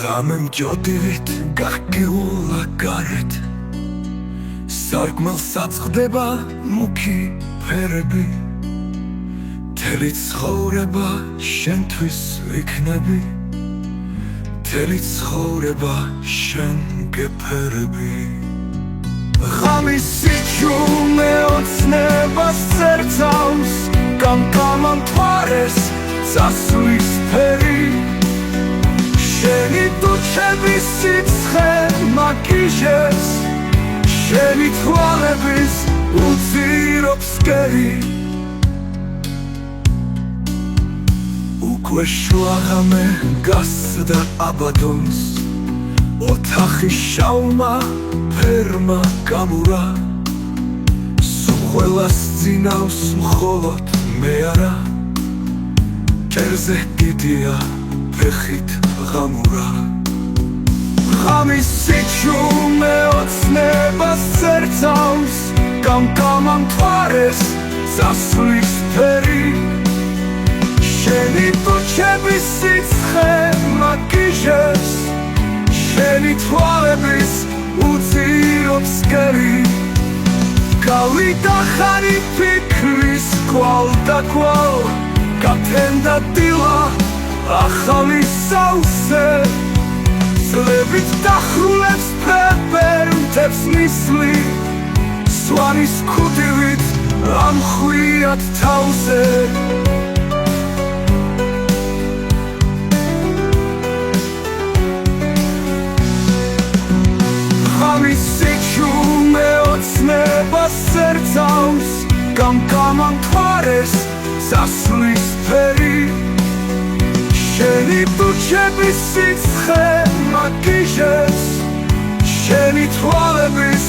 ღამე მჯოდივით გახკიულა გარეთ სარკმელს აწყდება მუქი ფერები მთელი ცხოვრება შენთვის ვიქნები მთელი ცხოვრება შენ გეფერები ღამის სიჩუმე ოცნებას წერწავს გამკამამთვარეს წასვლის ფერი შენი ტუჩების სიცხე მაგიჟებს შენი თვალების უძირობს გერი უკვე შუა ღამე გასცდა აბადონს ოთახი შავმა ფერმა გამურა სულ ძინავს მხოლოდ მე არა ჭერზე გიდია ფეხით ღამურა ღამის სიჩუმე ოცნებას წერწავს გამკამამთვარეს წასვლის ფერი შენი ტუჩების სიცხე მაგიჟებს შენი თვალების უძირობს გერი გავიდა ხარი ფიქრის კვალ და კვალ გაფენდა დილა ახალი საუსე ძლებით დახრულებს ფერმთებს ნისლი სვანის ქუდივით ამხვიათ თავზე ღამის სიჩუმე ოცნებას წერწავს გამკამამთვარეს წასვლის ფერი შენი ტუჩების სიცხე მაგიჟებს შენი თვალების